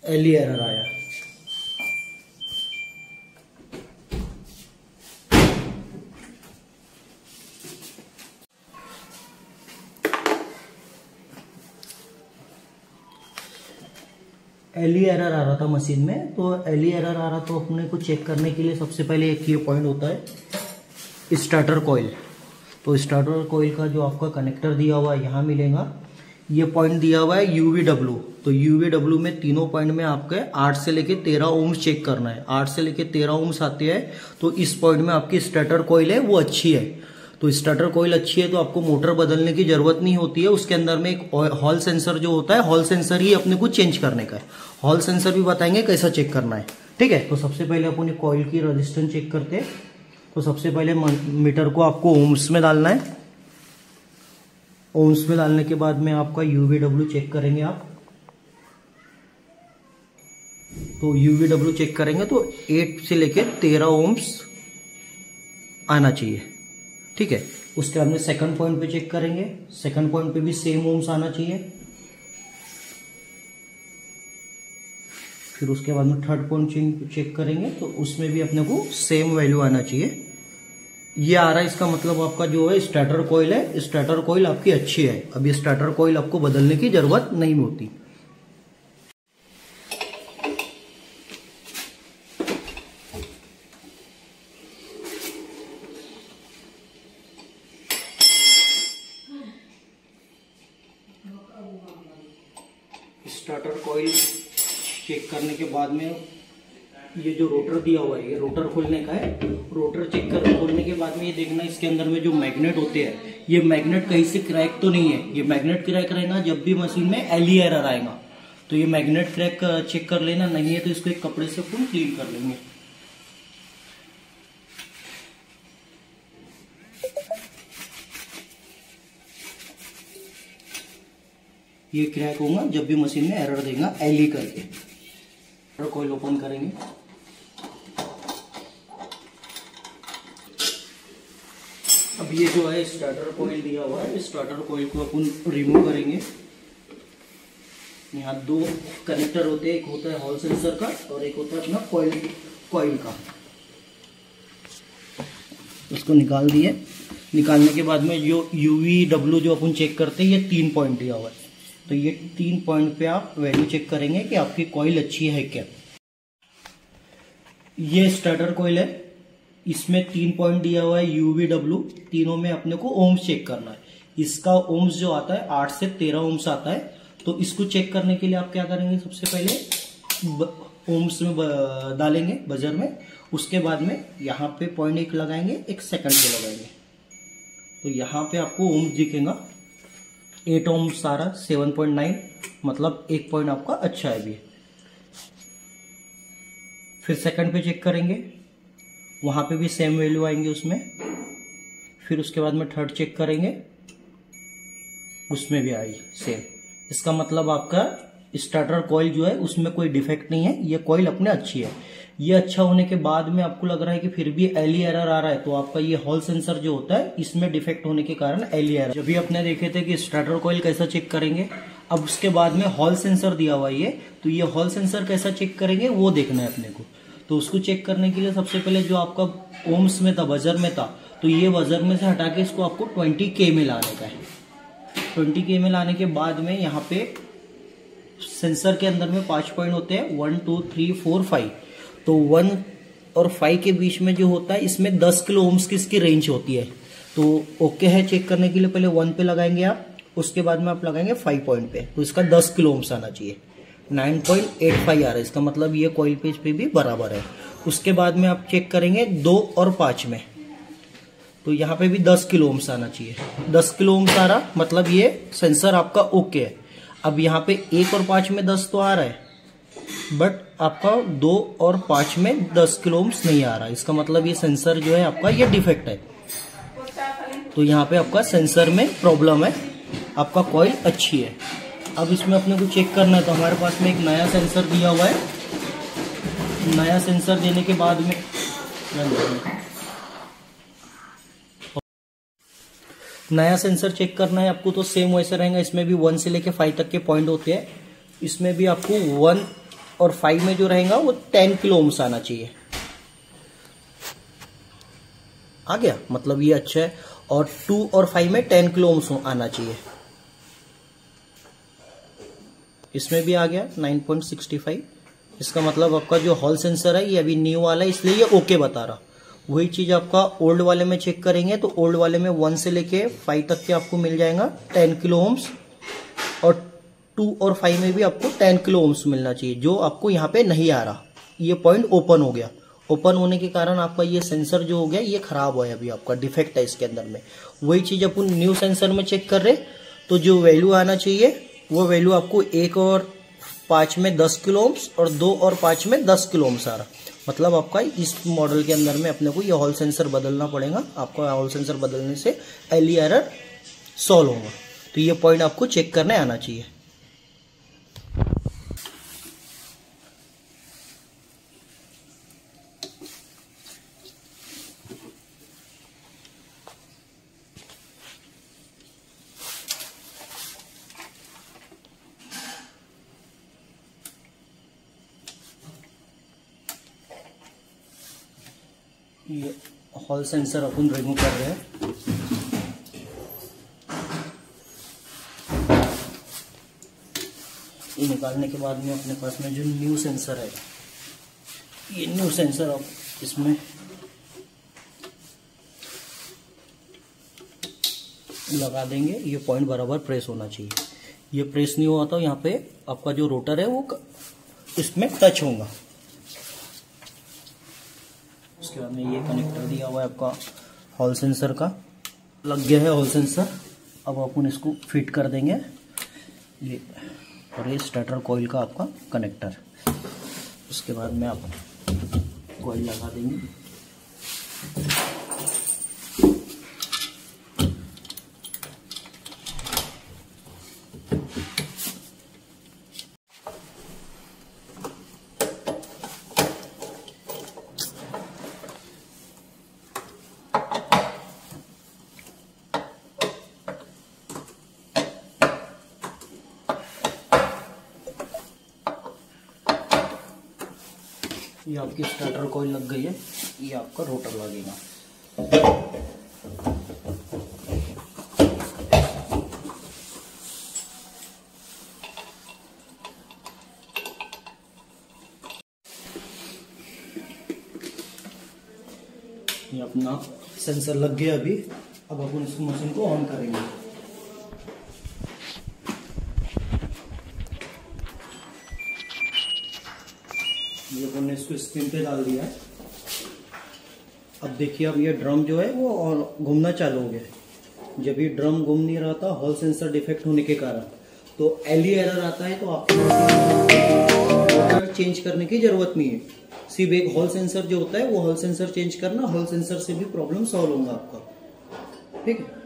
एलई error आया। एलई error आ रहा था मशीन में, तो एलई एरर आ रहा तो अपने को चेक करने के लिए सबसे पहले एक ये पॉइंट होता है स्टार्टर कॉइल। तो स्टार्टर कॉइल का जो आपका कनेक्टर दिया हुआ है यहाँ मिलेगा, ये पॉइंट दिया हुआ है यूवीडब्ल्यू। तो यूवीडब्ल्यू में तीनों पॉइंट में आपके 8 से लेके 13 ओम्स चेक करना है। 8 से लेके 13 ओम्स आते हैं तो इस पॉइंट में आपकी स्टार्टर कॉइल है वो अच्छी है। तो स्टार्टर कॉइल अच्छी है तो आपको मोटर बदलने की जरूरत नहीं होती है। उसके अंदर में एक हॉल सेंसर जो होता है, हॉल सेंसर ही अपने को चेंज करने का है। हॉल सेंसर भी बताएंगे कैसा चेक करना है, ठीक है। तो सबसे पहले अपन कॉइल की रेजिस्टेंस चेक करते हैं। तो सबसे पहले मीटर को आपको ओम्स में डालना है। ओम्स में डालने के बाद में आपका यूवीडब्ल्यू चेक करेंगे आप। तो यूवीडब्ल्यू चेक करेंगे तो 8 से लेके 13 ओम्स आना चाहिए, ठीक है। उसके बाद में सेकंड पॉइंट पे चेक करेंगे, सेकंड पॉइंट पे भी सेम ओम्स आना चाहिए। फिर उसके बाद में थर्ड पॉइंट चेक करेंगे तो उसमें भी अपने को सेम वैल्यू आना चाहिए। ये आ रहा है, इसका मतलब आपका जो है स्टार्टर कॉइल है, स्टार्टर कॉइल आपकी अच्छी है। अब ये स्टार्टर कॉइल आपको बदलने की जरूरत नहीं होती। स्टार्टर कॉइल चेक करने के बाद में ये जो रोटर दिया हुआ है, ये रोटर खोलने का है। रोटर चेक कर खोलने के बाद में ये देखना इसके अंदर में जो मैग्नेट होते हैं, ये मैग्नेट कहीं से क्रैक तो नहीं है। ये मैग्नेट क्रैक रहेगा जब भी मशीन में एलई एरर आएगा। तो ये मैग्नेट क्रैक चेक कर लेना, नहीं है तो इसको एक कपड़े से फुल क्लीन कर लेंगे। ये क्रैक होगा जब भी मशीन में एरर देगा एलई करके। कॉइल ओपन करेंगे। अब ये जो है स्टार्टर कॉइल दिया हुआ है, स्टार्टर कॉइल को अपन रिमूव करेंगे। यहाँ 2 कनेक्टर होते हैं, एक होता है हॉल सेंसर का और एक होता है अपना कॉइल का। उसको निकाल दिए। निकालने के बाद में जो यूवीडब्ल्यू जो अपन चेक करते हैं, ये 3 पॉइंट दिया हुआ है। तो ये 3 पॉइंट पे आप वैल्यू चेक करेंगे कि आपकी कॉइल अच्छी है क्या। ये स्टार्टर कॉइल है, इसमें 3 पॉइंट दिया हुआ है यूवीडब्ल्यू। तीनों में अपने को ओम्स चेक करना है। इसका ओम्स जो आता है 8 से 13 ओम्स आता है। तो इसको चेक करने के लिए आप क्या करेंगे, सबसे पहले ओम्स में डालेंगे बजर में। उसके बाद में यहाँ पे पॉइंट 1 लगाएंगे, 1 सेकंड पे लगाएंगे। तो यहाँ पे आपको ओम्स दिखेगा 8 ओम्स सारा 7.9, मतलब 1 पॉइंट आपका अच्छा है भी। फिर सेकंड पे चेक करेंगे, वहां पे भी सेम वैल्यू आएंगे उसमें। फिर उसके बाद में थर्ड चेक करेंगे, उसमें भी आई सेम। इसका मतलब आपका स्टार्टर कॉइल जो है उसमें कोई डिफेक्ट नहीं है, ये कॉइल अपने अच्छी है। ये अच्छा होने के बाद में आपको लग रहा है कि फिर भी एलई एरर आ रहा है, तो आपका ये हॉल सेंसर जो होता है इसमें डिफेक्ट होने के कारण एलई एरर। जब भी अपने देखे थे कि स्टार्टर कॉइल कैसा चेक करेंगे, अब उसके बाद में हॉल सेंसर दिया हुआ है, तो ये हॉल सेंसर कैसा चेक करेंगे वो देखना है अपने को। तो उसको चेक करने के लिए सबसे पहले जो आपका ओम्स में था, बजर में था, तो ये बजर में से हटा के इसको आपको 20K में लाने का है। 20K में लाने के बाद में यहाँ पे सेंसर के अंदर में 5 पॉइंट होते हैं, 1 2 3 4 5। तो 1 और 5 के बीच में जो होता है, इसमें 10 किलो ओम्स की इसकी रेंज होती है। तो ओके है चेक करने के लिए। पहले 1 पे लगाएंगे आप, उसके बाद में आप लगाएंगे 5 पॉइंट पे, तो इसका 10 किलो ओम्स आना चाहिए। 9.85 आ रहा है, इसका मतलब ये कॉइल पेज पे भी बराबर है। उसके बाद में आप चेक करेंगे 2 और 5 में, तो यहाँ पे भी 10 किलो ओम्स आना चाहिए। 10 किलो ओम्स आ रहा, मतलब ये सेंसर आपका ओके है। अब यहाँ पे 1 और 5 में 10 तो आ रहा है, बट आपका 2 और 5 में 10 किलो ओम्स नहीं आ रहा। इसका मतलब ये सेंसर जो है आपका ये डिफेक्ट है। तो यहाँ पे आपका सेंसर में प्रॉब्लम है, आपका कॉइल अच्छी है। अब इसमें अपने को चेक करना है, तो हमारे पास में एक नया सेंसर दिया हुआ है। नया सेंसर देने के बाद में नया सेंसर चेक करना है आपको, तो सेम वैसे रहेगा। इसमें भी 1 से लेके 5 तक के पॉइंट होते हैं। इसमें भी आपको 1 और 5 में जो रहेगा वो 10 किलो ओम्स आना चाहिए। आ गया, मतलब ये अच्छा है। और 2 और 5 में 10 किलो ओम्स आना चाहिए। इसमें भी आ गया 9.65। इसका मतलब आपका जो हॉल सेंसर है ये अभी न्यू वाला है, इसलिए ये ओके बता रहा। वही चीज आपका ओल्ड वाले में चेक करेंगे तो ओल्ड वाले में 1 से लेके 5 तक के आपको मिल जाएगा 10 किलो ओम्स, और 2 और 5 में भी आपको 10 किलो ओम्स मिलना चाहिए, जो आपको यहाँ पे नहीं आ रहा। ये पॉइंट ओपन हो गया। ओपन होने के कारण आपका ये सेंसर जो हो गया ये खराब हुआ है, अभी आपका डिफेक्ट है इसके अंदर में। वही चीज अपन न्यू सेंसर में चेक कर रहे तो जो वैल्यू आना चाहिए वो वैल्यू आपको 1 और 5 में 10 किलो ओम्स और 2 और 5 में 10 किलो ओम्स आ रहा। मतलब आपका इस मॉडल के अंदर में अपने को ये हॉल सेंसर बदलना पड़ेगा। आपका हॉल सेंसर बदलने से एलई एरर सॉल्व होगा। तो ये पॉइंट आपको चेक करने आना चाहिए। ये हॉल सेंसर अपन रिमूव कर रहे हैं। ये निकालने के बाद में अपने पास में जो न्यू सेंसर है, ये न्यू सेंसर आप इसमें लगा देंगे। ये पॉइंट बराबर प्रेस होना चाहिए। ये प्रेस नहीं हुआ तो यहाँ पे आपका जो रोटर है वो इसमें टच होगा। उसके बाद में ये कनेक्टर दिया हुआ है आपका हॉल सेंसर का, लग गया है हॉल सेंसर। अब अपन इसको फिट कर देंगे ये, और ये स्टार्टर कॉइल का आपका कनेक्टर। उसके बाद में आप कॉइल लगा देंगे। ये आपकी स्टार्टर कॉइल लग गई है, ये आपका रोटर लगेगा। ये अपना सेंसर लग गया अभी। अब अपन इस मशीन को ऑन करेंगे। ये अपन ने इसको स्पिन पे डाल दिया है। अब देखिए, अब ये ड्रम जो है वो घूमना चालू हो गया। जब ये ड्रम घूम नहीं रहा था हॉल सेंसर डिफेक्ट होने के कारण, तो एलई एरर आता है। तो आपको चेंज करने की जरूरत नहीं है, सिर्फ एक हॉल सेंसर जो होता है वो हॉल सेंसर चेंज करना, हॉल सेंसर से भी प्रॉब्लम सॉल्व होगा आपका। ठीक है।